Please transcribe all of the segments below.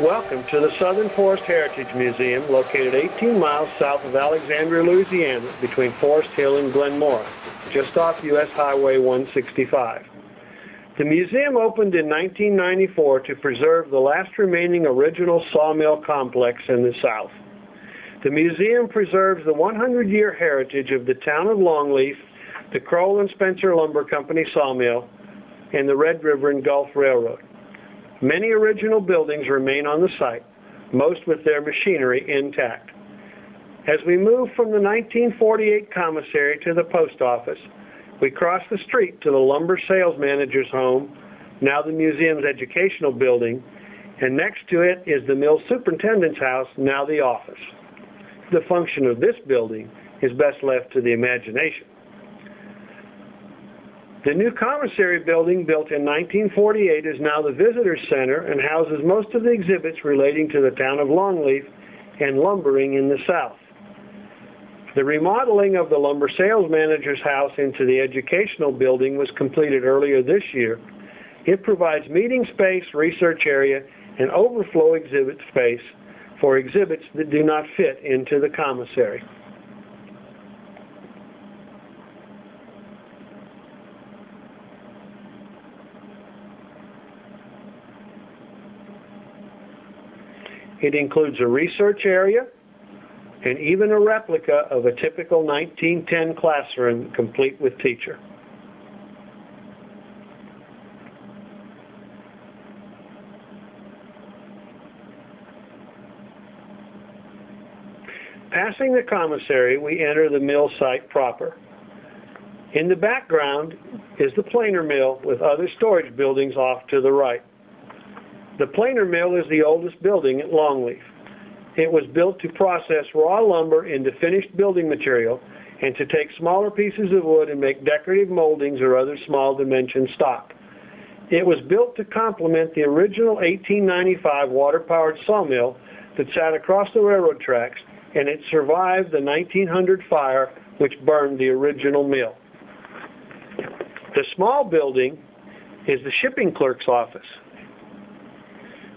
Welcome to the Southern Forest Heritage Museum, located 18 miles south of Alexandria, Louisiana, between Forest Hill and Glenmora, just off U.S. Highway 165. The museum opened in 1994 to preserve the last remaining original sawmill complex in the South. The museum preserves the 100-year heritage of the town of Longleaf, the Crowell and Spencer Lumber Company sawmill, and the Red River and Gulf Railroad. Many original buildings remain on the site, most with their machinery intact. As we move from the 1948 commissary to the post office, we cross the street to the lumber sales manager's home, now the museum's educational building, and next to it is the mill superintendent's house, now the office. The function of this building is best left to the imagination. The new commissary building, built in 1948, is now the visitor center and houses most of the exhibits relating to the town of Longleaf and lumbering in the South. The remodeling of the lumber sales manager's house into the educational building was completed earlier this year. It provides meeting space, research area, and overflow exhibit space for exhibits that do not fit into the commissary. It includes a research area and even a replica of a typical 1910 classroom, complete with teacher. Passing the commissary, we enter the mill site proper. In the background is the planer mill with other storage buildings off to the right. The planer mill is the oldest building at Longleaf. It was built to process raw lumber into finished building material and to take smaller pieces of wood and make decorative moldings or other small dimension stock. It was built to complement the original 1895 water-powered sawmill that sat across the railroad tracks, and it survived the 1900 fire which burned the original mill. The small building is the shipping clerk's office,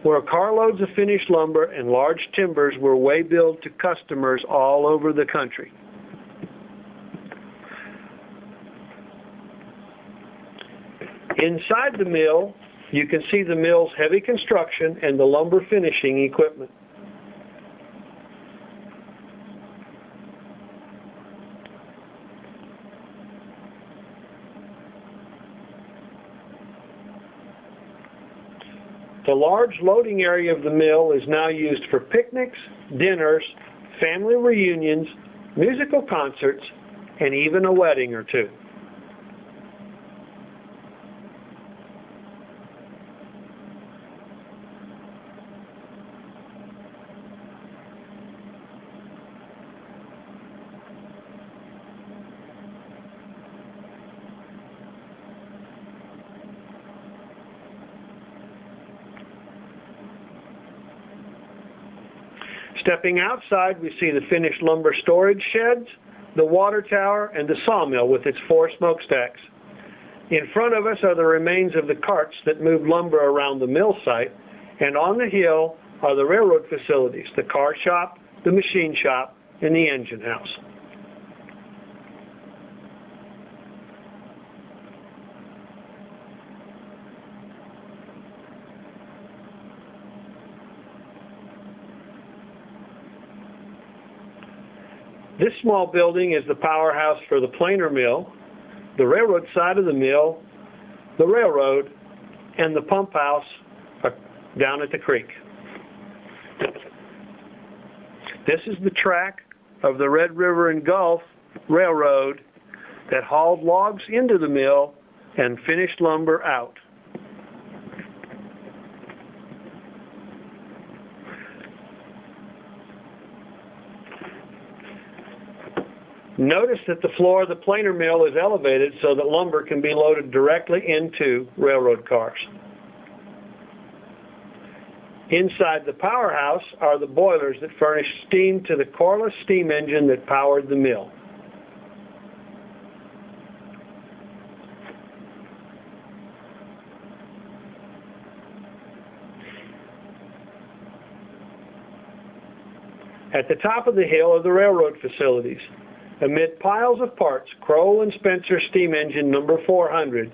where carloads of finished lumber and large timbers were way-billed to customers all over the country. Inside the mill, you can see the mill's heavy construction and the lumber finishing equipment. The large loading area of the mill is now used for picnics, dinners, family reunions, musical concerts, and even a wedding or two. Stepping outside, we see the finished lumber storage sheds, the water tower, and the sawmill with its 4 smokestacks. In front of us are the remains of the carts that moved lumber around the mill site, and on the hill are the railroad facilities, the car shop, the machine shop, and the engine house. This small building is the powerhouse for the planer mill, the railroad side of the mill, the railroad, and the pump house down at the creek. This is the track of the Red River and Gulf Railroad that hauled logs into the mill and finished lumber out. Notice that the floor of the planer mill is elevated so that lumber can be loaded directly into railroad cars. Inside the powerhouse are the boilers that furnish steam to the Corliss steam engine that powered the mill. At the top of the hill are the railroad facilities. Amid piles of parts, Crowell and Spencer steam engine number 400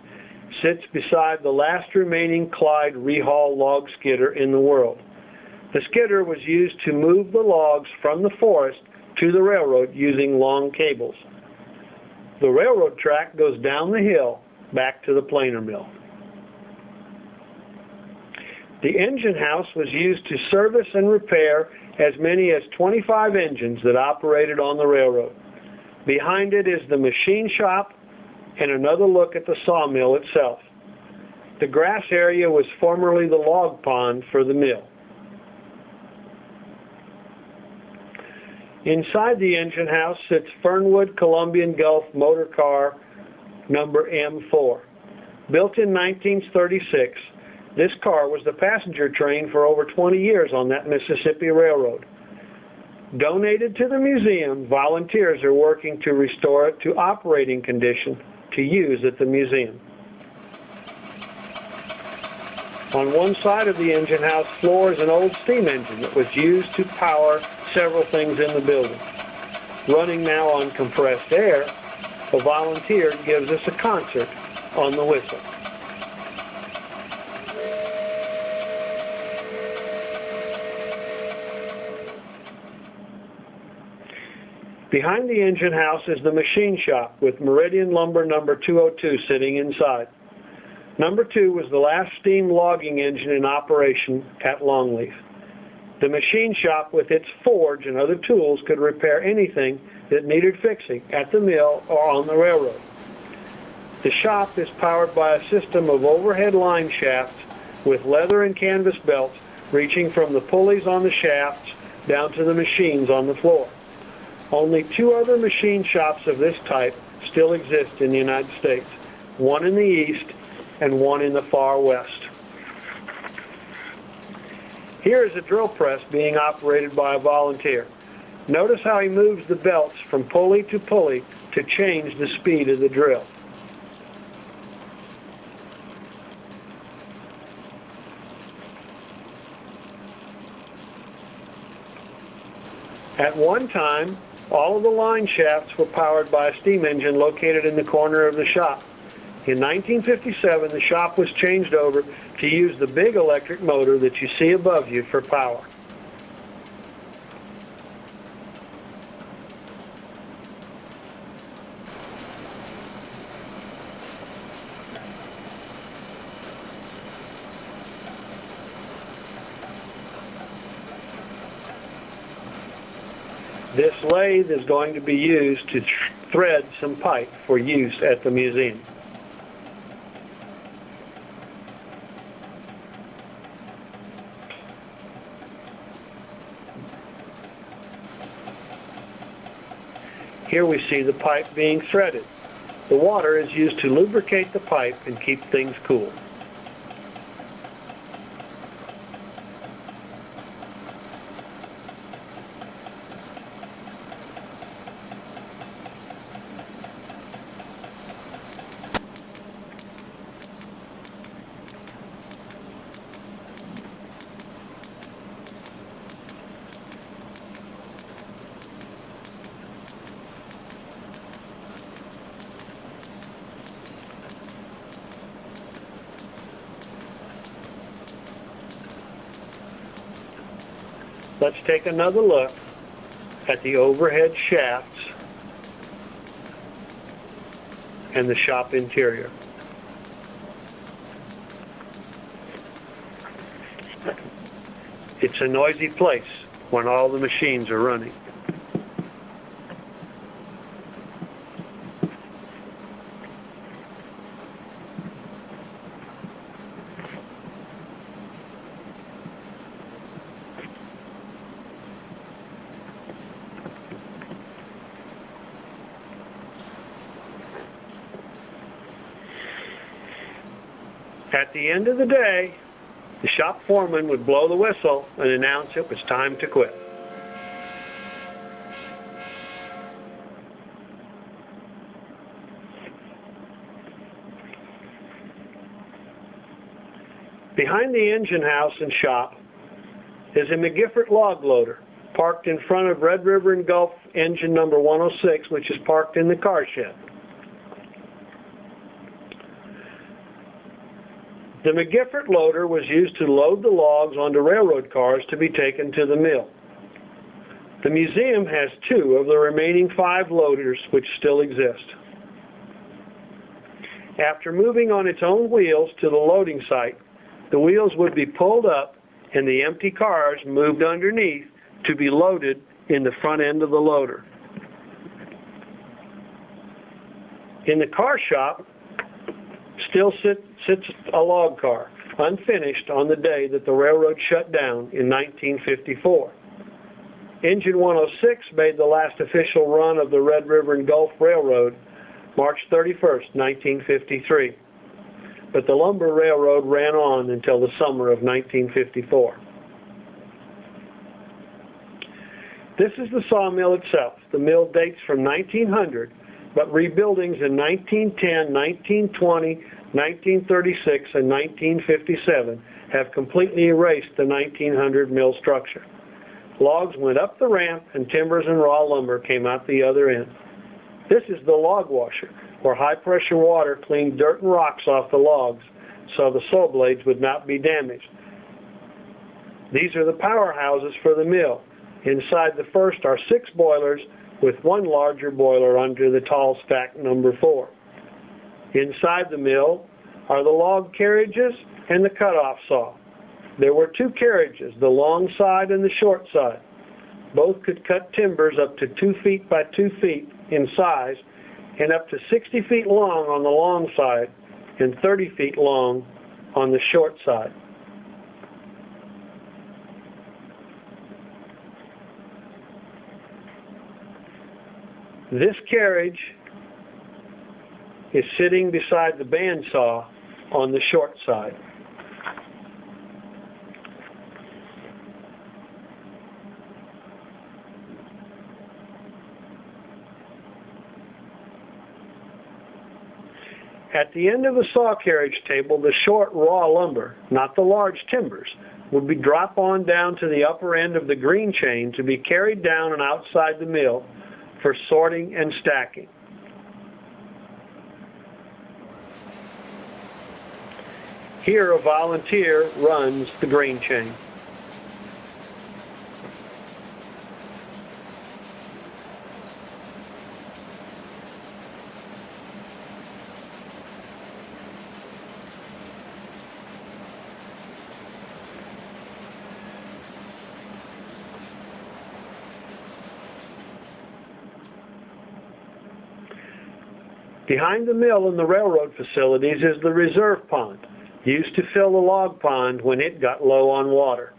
sits beside the last remaining Clyde rehaul log skidder in the world. The skidder was used to move the logs from the forest to the railroad using long cables. The railroad track goes down the hill back to the planer mill. The engine house was used to service and repair as many as 25 engines that operated on the railroad. Behind it is the machine shop and another look at the sawmill itself. The grass area was formerly the log pond for the mill. Inside the engine house sits Fernwood Columbian Gulf motor car number M4. Built in 1936, this car was the passenger train for over 20 years on that Mississippi Railroad. Donated to the museum, volunteers are working to restore it to operating condition to use at the museum. On one side of the engine house floor is an old steam engine that was used to power several things in the building. Running now on compressed air, a volunteer gives us a concert on the whistle. Behind the engine house is the machine shop with Meridian Lumber number 202 sitting inside. Number 2 was the last steam logging engine in operation at Longleaf. The machine shop with its forge and other tools could repair anything that needed fixing at the mill or on the railroad. The shop is powered by a system of overhead line shafts with leather and canvas belts reaching from the pulleys on the shafts down to the machines on the floor. Only 2 other machine shops of this type still exist in the United States, one in the east and one in the far west. Here is a drill press being operated by a volunteer. Notice how he moves the belts from pulley to pulley to change the speed of the drill. At one time, all of the line shafts were powered by a steam engine located in the corner of the shop. In 1957, the shop was changed over to use the big electric motor that you see above you for power. This lathe is going to be used to thread some pipe for use at the museum. Here we see the pipe being threaded. The water is used to lubricate the pipe and keep things cool. Let's take another look at the overhead shafts and the shop interior. It's a noisy place when all the machines are running. At the end of the day, the shop foreman would blow the whistle and announce it was time to quit. Behind the engine house and shop is a McGiffert log loader parked in front of Red River and Gulf engine number 106, which is parked in the car shed. The McGiffert loader was used to load the logs onto railroad cars to be taken to the mill. The museum has 2 of the remaining 5 loaders which still exist. After moving on its own wheels to the loading site, the wheels would be pulled up and the empty cars moved underneath to be loaded in the front end of the loader. In the car shop still sits a log car, unfinished on the day that the railroad shut down in 1954. Engine 106 made the last official run of the Red River and Gulf Railroad March 31st, 1953. But the lumber railroad ran on until the summer of 1954. This is the sawmill itself. The mill dates from 1900, but rebuildings in 1910, 1920, 1936, and 1957 have completely erased the 1900 mill structure. Logs went up the ramp and timbers and raw lumber came out the other end. This is the log washer, where high-pressure water cleaned dirt and rocks off the logs so the saw blades would not be damaged. These are the powerhouses for the mill. Inside the first are 6 boilers with 1 larger boiler under the tall stack number 4. Inside the mill are the log carriages and the cutoff saw. There were 2 carriages, the long side and the short side. Both could cut timbers up to 2 feet by 2 feet in size and up to 60 feet long on the long side and 30 feet long on the short side. This carriage is sitting beside the bandsaw on the short side. At the end of the saw carriage table, the short raw lumber, not the large timbers, would be dropped on down to the upper end of the green chain to be carried down and outside the mill for sorting and stacking. Here, a volunteer runs the green chain. Behind the mill and the railroad facilities is the reserve pond, used to fill the log pond when it got low on water.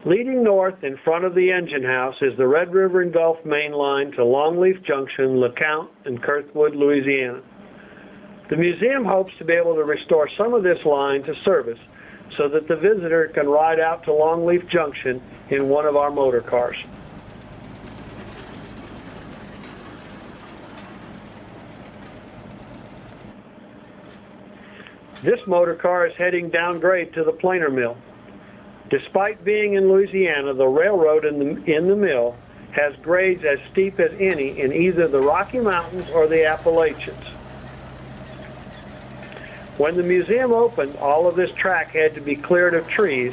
Leading north in front of the engine house is the Red River and Gulf main line to Longleaf Junction, LeCount, and Kirkwood, Louisiana. The museum hopes to be able to restore some of this line to service so that the visitor can ride out to Longleaf Junction in one of our motor cars. This motor car is heading downgrade to the planer mill. Despite being in Louisiana, the railroad in the mill has grades as steep as any in either the Rocky Mountains or the Appalachians. When the museum opened, all of this track had to be cleared of trees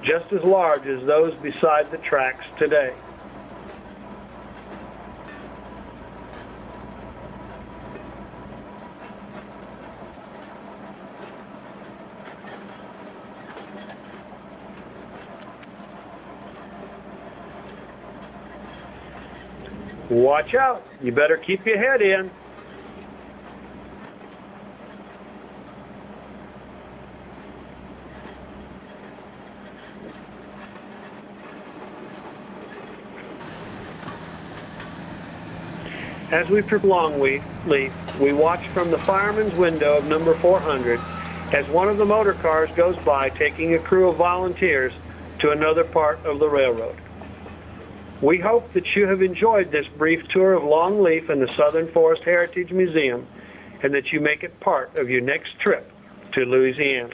just as large as those beside the tracks today. Watch out, you better keep your head in. As we prolong Longleaf, we watch from the fireman's window of number 400 as one of the motor cars goes by taking a crew of volunteers to another part of the railroad. We hope that you have enjoyed this brief tour of Longleaf and the Southern Forest Heritage Museum, and that you make it part of your next trip to Louisiana.